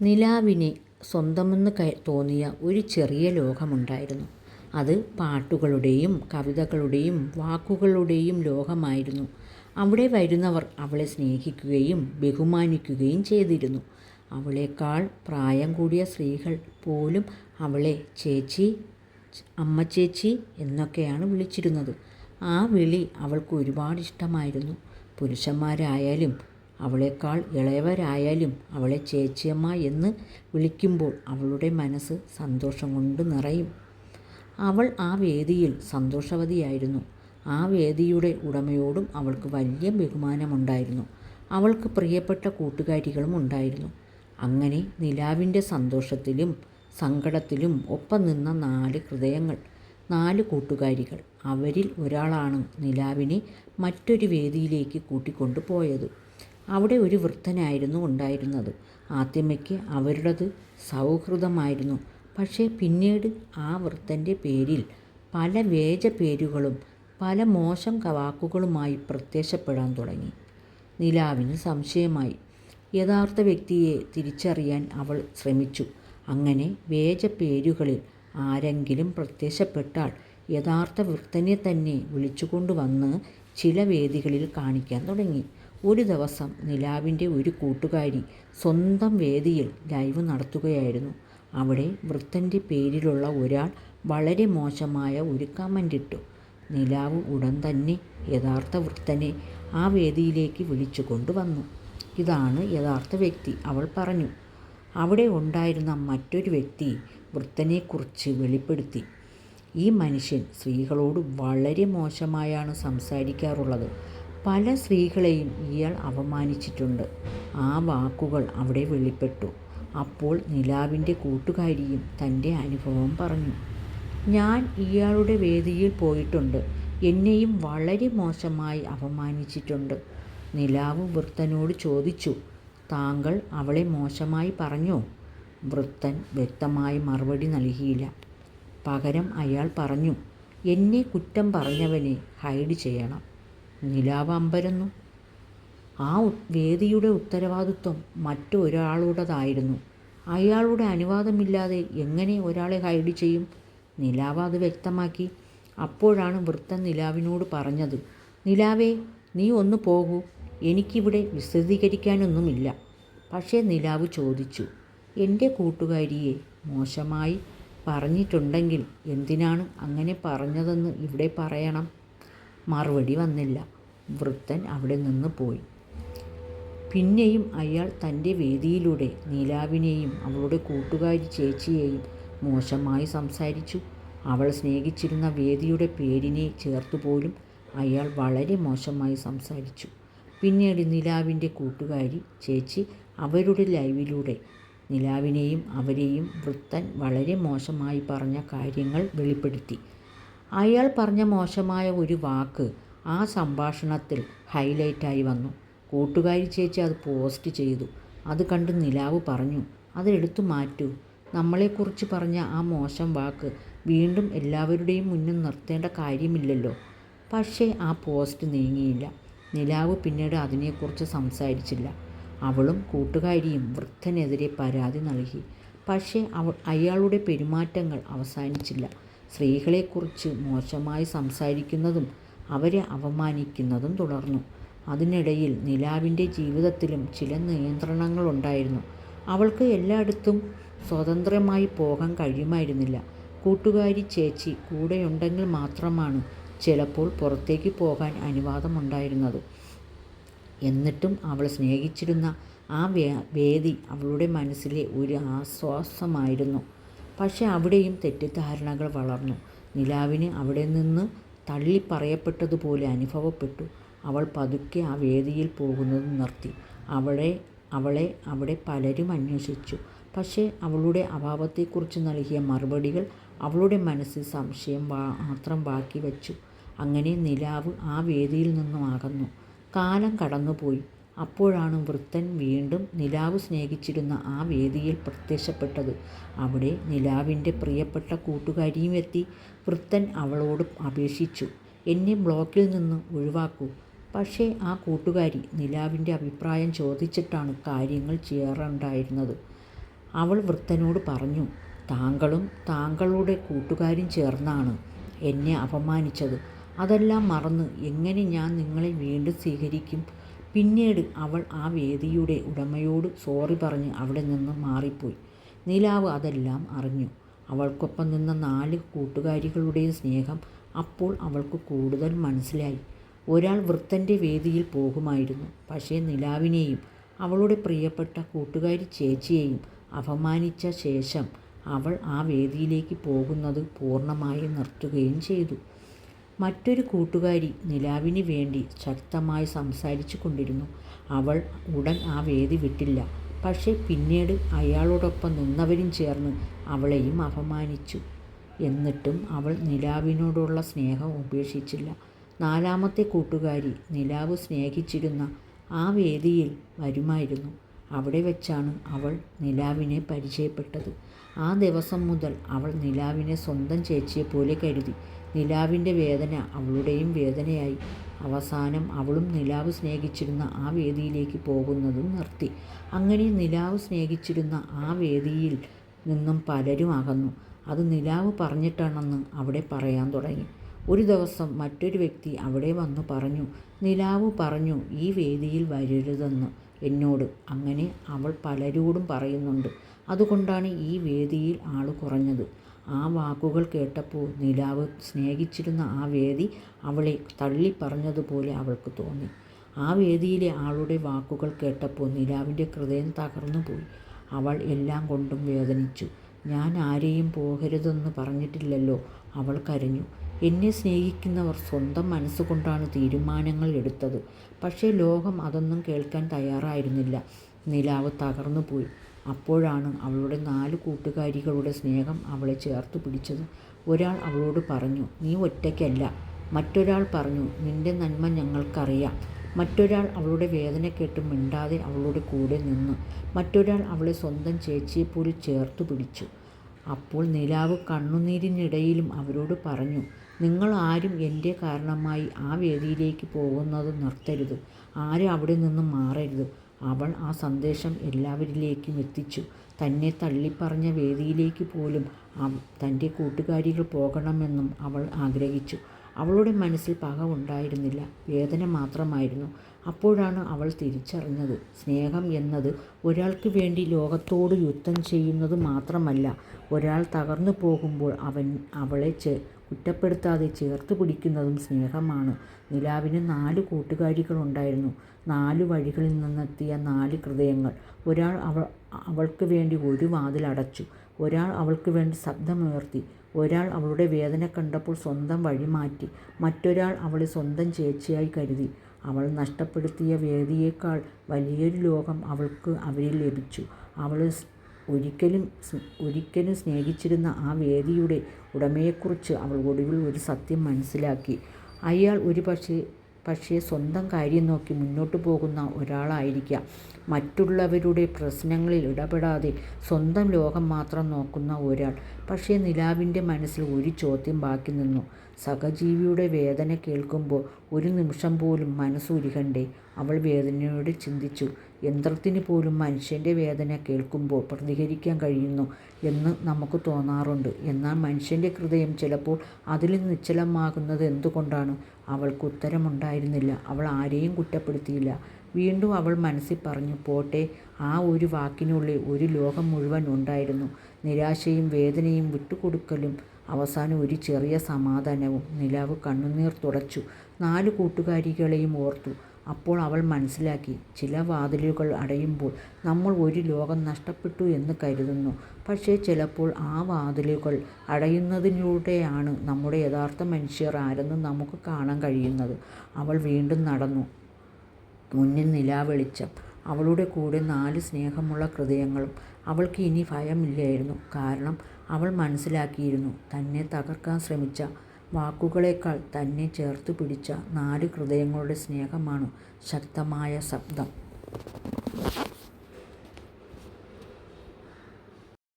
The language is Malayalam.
നിലാവിന് സ്വന്തമെന്ന് തോന്നിയ ഒരു ചെറിയ ലോകമുണ്ടായിരുന്നു. അത് പാട്ടുകളുടെയും കവിതകളുടെയും വാക്കുകളുടെയും ലോകമായിരുന്നു. അവിടെ വരുന്നവർ അവളെ സ്നേഹിക്കുകയും ബഹുമാനിക്കുകയും ചെയ്തിരുന്നു. അവളേക്കാൾ പ്രായം കൂടിയ സ്ത്രീകൾ പോലും അവളെ ചേച്ചി, അമ്മച്ചേച്ചി എന്നൊക്കെയാണ് വിളിച്ചിരുന്നത്. ആ വിളി അവൾക്ക് ഒരുപാട് ഇഷ്ടമായിരുന്നു. പുരുഷന്മാരായാലും അവളേക്കാൾ ഇളയവരായാലും അവളെ ചേച്ചിയമ്മ എന്ന് വിളിക്കുമ്പോൾ അവളുടെ മനസ്സ് സന്തോഷം കൊണ്ട് നിറയും. അവൾ ആ വേദിയിൽ സന്തോഷവതിയായിരുന്നു. ആ വേദിയുടെ ഉടമയോടും അവൾക്ക് വലിയ ബഹുമാനമുണ്ടായിരുന്നു. അവൾക്ക് പ്രിയപ്പെട്ട കൂട്ടുകാരികളും ഉണ്ടായിരുന്നു. അങ്ങനെ നിലാവിൻ്റെ സന്തോഷത്തിലും സങ്കടത്തിലും ഒപ്പം നിന്ന 4 ഹൃദയങ്ങൾ, 4 കൂട്ടുകാരികൾ. അവരിൽ ഒരാളാണ് നിലാവിനെ മറ്റൊരു വേദിയിലേക്ക് കൂട്ടിക്കൊണ്ടു പോയത്. അവിടെ ഒരു വൃദ്ധനായിരുന്നു ഉണ്ടായിരുന്നത്. ആദ്യമേക്ക് അവരുടേത് സൗഹൃദമായിരുന്നു. പക്ഷേ പിന്നീട് ആ വൃദ്ധൻ്റെ പേരിൽ പല വേജ പേരുകളും പല മോശം വാക്കുകളുമായി പ്രത്യക്ഷപ്പെടാൻ തുടങ്ങി. നിലാവിന് സംശയമായി. യഥാർത്ഥ വ്യക്തിയെ തിരിച്ചറിയാൻ അവൾ ശ്രമിച്ചു. അങ്ങനെ വേജ പേരുകളിൽ ആരെങ്കിലും പ്രത്യക്ഷപ്പെട്ടാൽ യഥാർത്ഥ വൃദ്ധനെ തന്നെ വിളിച്ചുകൊണ്ടുവന്ന് ചില വേദികളിൽ കാണിക്കാൻ തുടങ്ങി. ഒരു ദിവസം നിലാവിൻ്റെ ഒരു കൂട്ടുകാരി സ്വന്തം വേദിയിൽ ലൈവ് നടത്തുകയായിരുന്നു. അവിടെ വൃദ്ധൻ്റെ പേരിലുള്ള ഒരാൾ വളരെ മോശമായ ഒരു കമൻ്റ് ഇട്ടു. നിലാവ് ഉടൻ തന്നെ യഥാർത്ഥ വൃദ്ധനെ ആ വേദിയിലേക്ക് വിളിച്ചു കൊണ്ടുവന്നു. ഇതാണ് യഥാർത്ഥ വ്യക്തി, അവൾ പറഞ്ഞു. അവിടെ ഉണ്ടായിരുന്ന മറ്റൊരു വ്യക്തി വൃദ്ധനെക്കുറിച്ച് വെളിപ്പെടുത്തി. ഈ മനുഷ്യൻ സ്ത്രീകളോട് വളരെ മോശമായാണ് സംസാരിക്കാറുള്ളത്. പല സ്ത്രീകളെയും ഇയാൾ അപമാനിച്ചിട്ടുണ്ട്. ആ വാക്കുകൾ അവിടെ വെളിപ്പെട്ടു. അപ്പോൾ നിലാവിൻ്റെ കൂട്ടുകാരിയും തൻ്റെ അനുഭവം പറഞ്ഞു. ഞാൻ ഇയാളുടെ വേദിയിൽ പോയിട്ടുണ്ട്. എന്നെയും വളരെ മോശമായി അപമാനിച്ചിട്ടുണ്ട്. നിലാവ് വൃദ്ധനോട് ചോദിച്ചു, താങ്കൾ അവളെ മോശമായി പറഞ്ഞോ? വൃദ്ധൻ വ്യക്തമായി മറുപടി നൽകിയില്ല. പകരം അയാൾ പറഞ്ഞു, എന്നെ കുറ്റം പറഞ്ഞവനെ ഹൈഡ് ചെയ്യണം. നിലാവ് അമ്പരന്നു. ആ വേദിയുടെ ഉത്തരവാദിത്വം മറ്റൊരാളുടേതായിരുന്നു. അയാളുടെ അനുവാദമില്ലാതെ എങ്ങനെ ഒരാളെ ഹൈഡ് ചെയ്യും? നിലാവ് അത് വ്യക്തമാക്കി. അപ്പോഴാണ് വൃദ്ധൻ നിലാവിനോട് പറഞ്ഞത്, നിലാവേ, നീ ഒന്ന് പോകൂ, എനിക്കിവിടെ വിശദീകരിക്കാനൊന്നുമില്ല. പക്ഷേ നിലാവ് ചോദിച്ചു, എൻ്റെ കൂട്ടുകാരിയെ മോശമായി പറഞ്ഞിട്ടുണ്ടെങ്കിൽ എന്തിനാണ് അങ്ങനെ പറഞ്ഞതെന്ന് ഇവിടെ പറയണം. മറുപടി വന്നില്ല. വൃദ്ധൻ അവിടെ നിന്ന് പോയി. പിന്നെയും അയാൾ തൻ്റെ വേദിയിലൂടെ നിലാവിനെയും അവളുടെ കൂട്ടുകാരി ചേച്ചിയെയും മോശമായി സംസാരിച്ചു. അവൾ സ്നേഹിച്ചിരുന്ന വേദിയുടെ പേരിനെ ചേർത്തുപോലും അയാൾ വളരെ മോശമായി സംസാരിച്ചു. പിന്നീട് നിലാവിൻ്റെ കൂട്ടുകാരി ചേച്ചി അവരുടെ ലൈവിലൂടെ നിലാവിനെയും അവരെയും വൃദ്ധൻ വളരെ മോശമായി പറഞ്ഞ കാര്യങ്ങൾ വെളിപ്പെടുത്തി. അയാൾ പറഞ്ഞ മോശമായ ഒരു വാക്ക് ആ സംഭാഷണത്തിൽ ഹൈലൈറ്റായി വന്നു. കൂട്ടുകാരി ചേച്ചി അത് പോസ്റ്റ് ചെയ്തു. അത് കണ്ട് നിലാവ് പറഞ്ഞു, അതെടുത്തു മാറ്റൂ. നമ്മളെക്കുറിച്ച് പറഞ്ഞ ആ മോശം വാക്ക് വീണ്ടും എല്ലാവരുടെയും മുന്നിൽ നിർത്തേണ്ട കാര്യമില്ലല്ലോ. പക്ഷേ ആ പോസ്റ്റ് നീങ്ങിയില്ല. നിലാവ് പിന്നീട് അതിനെക്കുറിച്ച് സംസാരിച്ചില്ല. അവളും കൂട്ടുകാരിയും വൃദ്ധനെതിരെ പരാതി നൽകി. പക്ഷേ അയാളുടെ പെരുമാറ്റങ്ങൾ അവസാനിച്ചില്ല. സ്ത്രീകളെക്കുറിച്ച് മോശമായി സംസാരിക്കുന്നതും അവരെ അപമാനിക്കുന്നതും തുടർന്നു. അതിനിടയിൽ നിലാവിൻ്റെ ജീവിതത്തിലും ചില നിയന്ത്രണങ്ങളുണ്ടായിരുന്നു. അവൾക്ക് എല്ലായിടത്തും സ്വതന്ത്രമായി പോകാൻ കഴിയുമായിരുന്നില്ല. കൂട്ടുകാരി ചേച്ചി കൂടെയുണ്ടെങ്കിൽ മാത്രമാണ് ചിലപ്പോൾ പുറത്തേക്ക് പോകാൻ അനുവാദമുണ്ടായിരുന്നത്. എന്നിട്ടും അവൾ സ്നേഹിച്ചിരുന്ന ആ വേദി അവളുടെ മനസ്സിലെ ഒരു ആശ്വാസമായിരുന്നു. പക്ഷെ അവിടെയും തെറ്റിദ്ധാരണകൾ വളർന്നു. നിലാവിന് അവിടെ നിന്ന് തള്ളിപ്പറയപ്പെട്ടതുപോലെ അനുഭവപ്പെട്ടു. അവൾ പതുക്കെ ആ വേദിയിൽ പോകുന്നത് നിർത്തി. അവളെ അവിടെ പലരും അന്വേഷിച്ചു. പക്ഷേ അവളുടെ അഭാവത്തെക്കുറിച്ച് നൽകിയ മറുപടികൾ അവളുടെ മനസ്സിൽ സംശയം മാത്രം ബാക്കി വച്ചു. അങ്ങനെ നിലാവ് ആ വേദിയിൽ നിന്നും അകന്നു. കാലം കടന്നുപോയി. അപ്പോഴാണ് വൃദ്ധൻ വീണ്ടും നിലാവ് സ്നേഹിച്ചിരുന്ന ആ വേദിയിൽ പ്രത്യക്ഷപ്പെട്ടത്. അവിടെ നിലാവിൻ്റെ പ്രിയപ്പെട്ട കൂട്ടുകാരിയും എത്തി. വൃദ്ധൻ അവളോട് അപേക്ഷിച്ചു, എന്നെ ബ്ലോക്കിൽ നിന്ന് ഒഴിവാക്കൂ. പക്ഷേ ആ കൂട്ടുകാരി നിലാവിൻ്റെ അഭിപ്രായം ചോദിച്ചിട്ടാണ് കാര്യങ്ങൾ ചെയ്യാറുണ്ടായിരുന്നത്. അവൾ വൃദ്ധനോട് പറഞ്ഞു, താങ്കളും താങ്കളുടെ കൂട്ടുകാരും ചേർന്നാണ് എന്നെ അപമാനിച്ചത്. അതെല്ലാം മറന്ന് എങ്ങനെ ഞാൻ നിങ്ങളെ വീണ്ടും സ്വീകരിക്കും? പിന്നീട് അവൾ ആ വേദിയുടെ ഉടമയോട് സോറി പറഞ്ഞ് അവിടെ നിന്ന് മാറിപ്പോയി. നിലാവ് അതെല്ലാം അറിഞ്ഞു. അവൾക്കൊപ്പം നിന്ന 4 കൂട്ടുകാരികളുടെ സ്നേഹം അപ്പോൾ അവൾക്ക് കൂടുതൽ മനസ്സിലായി. ഒരാൾ വൃദ്ധൻ്റെ വേദിയിൽ പോകുമായിരുന്നു. പക്ഷേ നിലാവിനെയും അവളുടെ പ്രിയപ്പെട്ട കൂട്ടുകാരി ചേച്ചിയെയും അപമാനിച്ച ശേഷം അവൾ ആ വേദിയിലേക്ക് പോകുന്നത് പൂർണ്ണമായും നിർത്തുകയും ചെയ്തു. മറ്റൊരു കൂട്ടുകാരി നിലാവിന് വേണ്ടി ശക്തമായി സംസാരിച്ചു കൊണ്ടിരുന്നു. അവൾ ഉടൻ ആ വേദി വിട്ടില്ല. പക്ഷേ പിന്നീട് അയാളോടൊപ്പം നിന്നവരും ചേർന്ന് അവളെയും അപമാനിച്ചു. എന്നിട്ടും അവൾ നിലാവിനോടുള്ള സ്നേഹം ഉപേക്ഷിച്ചില്ല. 4ാമത്തെ കൂട്ടുകാരി നിലാവ് സ്നേഹിച്ചിരുന്ന ആ വേദിയിൽ വരുമായിരുന്നു. അവിടെ വെച്ചാണ് അവൾ നിലാവിനെ പരിചയപ്പെട്ടത്. ആ ദിവസം മുതൽ അവൾ നിലാവിനെ സ്വന്തം ചേച്ചിയെപ്പോലെ കരുതി. നിലാവിൻ്റെ വേദന അവളുടെയും വേദനയായി. അവസാനം അവളും നിലാവ് സ്നേഹിച്ചിരുന്ന ആ വേദിയിലേക്ക് പോകുന്നതും നിർത്തി. അങ്ങനെ നിലാവ് സ്നേഹിച്ചിരുന്ന ആ വേദിയിൽ നിന്നും പലരും അകന്നു. അത് നിലാവ് പറഞ്ഞിട്ടാണെന്ന് അവിടെ പറയാൻ തുടങ്ങി. ഒരു ദിവസം മറ്റൊരു വ്യക്തി അവിടെ വന്നു പറഞ്ഞു, നിലാവ് പറഞ്ഞു ഈ വേദിയിൽ വരരുതെന്ന് എന്നോട്. അങ്ങനെ അവൾ പലരോടും പറയുന്നുണ്ട്. അതുകൊണ്ടാണ് ഈ വേദിയിൽ ആൾ കുറഞ്ഞത്. ആ വാക്കുകൾ കേട്ടപ്പോൾ നിലാവ് സ്നേഹിച്ചിരുന്ന ആ വേദി അവളെ തള്ളിപ്പറഞ്ഞതുപോലെ അവൾക്ക് തോന്നി. ആ വേദിയിലെ ആളുടെ വാക്കുകൾ കേട്ടപ്പോൾ നിലാവിൻ്റെ ഹൃദയം തകർന്നു പോയി. അവൾ എല്ലാം കൊണ്ടും വേദനിച്ചു. ഞാൻ ആരെയും പോകരുതെന്ന് പറഞ്ഞിട്ടില്ലല്ലോ. അവൾ കരഞ്ഞു. എന്നെ സ്നേഹിക്കുന്നവർ സ്വന്തം മനസ്സുകൊണ്ടാണ് തീരുമാനങ്ങൾ എടുത്തത്. പക്ഷേ ലോകം അതൊന്നും കേൾക്കാൻ തയ്യാറായിരുന്നില്ല. നിലാവ് തകർന്നു പോയി. അപ്പോഴാണ് അവളുടെ 4 കൂട്ടുകാരികളുടെ സ്നേഹം അവളെ ചേർത്ത് പിടിച്ചത്. ഒരാൾ അവളോട് പറഞ്ഞു, നീ ഒറ്റയ്ക്കല്ല. മറ്റൊരാൾ പറഞ്ഞു, നിന്റെ നന്മ ഞങ്ങൾക്കറിയാം. മറ്റൊരാൾ അവളുടെ വേദന കേട്ട് മിണ്ടാതെ അവളുടെ കൂടെ നിന്നു. മറ്റൊരാൾ അവളെ സ്വന്തം ചേച്ചിയെപ്പോലെ ചേർത്തു പിടിച്ചു. അപ്പോൾ നിലാവ് കണ്ണുനീരിനിടയിലും അവരോട് പറഞ്ഞു, നിങ്ങൾ ആരും എൻ്റെ കാരണമായി ആ വേദിയിലേക്ക് പോകുന്നത് നിർത്തരുത്. ആരും അവിടെ നിന്നും മാറരുത്. അവൾ ആ സന്ദേശം എല്ലാവരിലേക്കും എത്തിച്ചു. തന്നെ തള്ളിപ്പറഞ്ഞ വേദിയിലേക്ക് പോലും തൻ്റെ കൂട്ടുകാരികൾ പോകണമെന്നും അവൾ ആഗ്രഹിച്ചു. അവളുടെ മനസ്സിൽ പക ഉണ്ടായിരുന്നില്ല, വേദന മാത്രമായിരുന്നു. അപ്പോഴാണ് അവൾ തിരിച്ചറിഞ്ഞത്, സ്നേഹം എന്നത് ഒരാൾക്ക് വേണ്ടി ലോകത്തോട് യുദ്ധം ചെയ്യുന്നത് മാത്രമല്ല, ഒരാൾ തകർന്നു പോകുമ്പോൾ അവളെ കുറ്റപ്പെടുത്താതെ ചേർത്ത് പിടിക്കുന്നതും സ്നേഹമാണ്. നിലാവിന് 4 കൂട്ടുകാരികളുണ്ടായിരുന്നു. 4 വഴികളിൽ നിന്നെത്തിയ 4 ഹൃദയങ്ങൾ. ഒരാൾ അവൾക്ക് വേണ്ടി ഒരു വാതിൽ അടച്ചു. ഒരാൾ അവൾക്ക് വേണ്ടി ശബ്ദമുയർത്തി. ഒരാൾ അവളുടെ വേദന കണ്ടപ്പോൾ സ്വന്തം വഴി മാറ്റി. മറ്റൊരാൾ അവളെ സ്വന്തം ചേച്ചിയായി കരുതി. അവൾ നഷ്ടപ്പെടുത്തിയ വേദിയേക്കാൾ വലിയൊരു ലോകം അവരിൽ ലഭിച്ചു. അവൾ ഒരിക്കലും സ്നേഹിച്ചിരുന്ന ആ വേദിയുടെ ഉടമയെക്കുറിച്ച് അവൾ ഒടുവിൽ ഒരു സത്യം മനസ്സിലാക്കി. അയാൾ പക്ഷേ സ്വന്തം കാര്യം നോക്കി മുന്നോട്ട് പോകുന്ന ഒരാളായിരിക്കാം. മറ്റുള്ളവരുടെ പ്രശ്നങ്ങളിൽ ഇടപെടാതെ സ്വന്തം ലോകം മാത്രം നോക്കുന്ന ഒരാൾ. പക്ഷേ നിലാവിൻ്റെ മനസ്സിൽ ഒരു ചോദ്യം ബാക്കി നിന്നു. സഹജീവിയുടെ വേദന കേൾക്കുമ്പോൾ ഒരു നിമിഷം പോലും മനസ്സുരുകണ്ടേ? അവൾ വേദനയോടെ ചിന്തിച്ചു. യന്ത്രത്തിന് പോലും മനുഷ്യൻ്റെ വേദന കേൾക്കുമ്പോൾ പ്രതികരിക്കാൻ കഴിയുന്നു എന്ന് നമുക്ക് തോന്നാറുണ്ട്. എന്നാൽ മനുഷ്യൻ്റെ ഹൃദയം ചിലപ്പോൾ അതിൽ നിശ്ചലമാകുന്നത് എന്തുകൊണ്ടാണ്? അവൾക്ക് ഉത്തരമുണ്ടായിരുന്നില്ല. അവൾ ആരെയും കുറ്റപ്പെടുത്തിയില്ല. വീണ്ടും അവൾ മനസ്സിൽ പറഞ്ഞു, പോട്ടെ. ആ ഒരു വാക്കിനുള്ളിൽ ഒരു ലോകം മുഴുവൻ ഉണ്ടായിരുന്നു. നിരാശയും വേദനയും വിട്ടുകൊടുക്കലും അവസാനം ഒരു ചെറിയ സമാധാനവും. നിലാവ് കണ്ണുനീർ തുടച്ചു. 4 കൂട്ടുകാരികളെയും ഓർത്തു. അപ്പോൾ അവൾ മനസ്സിലാക്കി, ചില വാതിലുകൾ അടയുമ്പോൾ നമ്മൾ ഒരു ലോകം നഷ്ടപ്പെട്ടു എന്ന് കരുതുന്നു. പക്ഷേ ചിലപ്പോൾ ആ വാതിലുകൾ അടയുന്നതിലൂടെയാണ് നമ്മുടെ യഥാർത്ഥ മനുഷ്യർ ആരെന്ന് നമുക്ക് കാണാൻ കഴിയുന്നത്. അവൾ വീണ്ടും നടന്നു. മുന്നിൽ നിലാവെളിച്ചം. അവളുടെ കൂടെ 4 സ്നേഹമുള്ള ഹൃദയങ്ങളും. അവൾക്ക് ഇനി ഭയമില്ലായിരുന്നു. കാരണം അവൾ മനസ്സിലാക്കിയിരുന്നു, തന്നെ തകർക്കാൻ ശ്രമിച്ച വാക്കുകളേക്കാൾ തന്നെ ചേർത്ത് പിടിച്ച 4 ഹൃദയങ്ങളുടെ സ്നേഹമാണ് ശക്തമായ ശബ്ദം.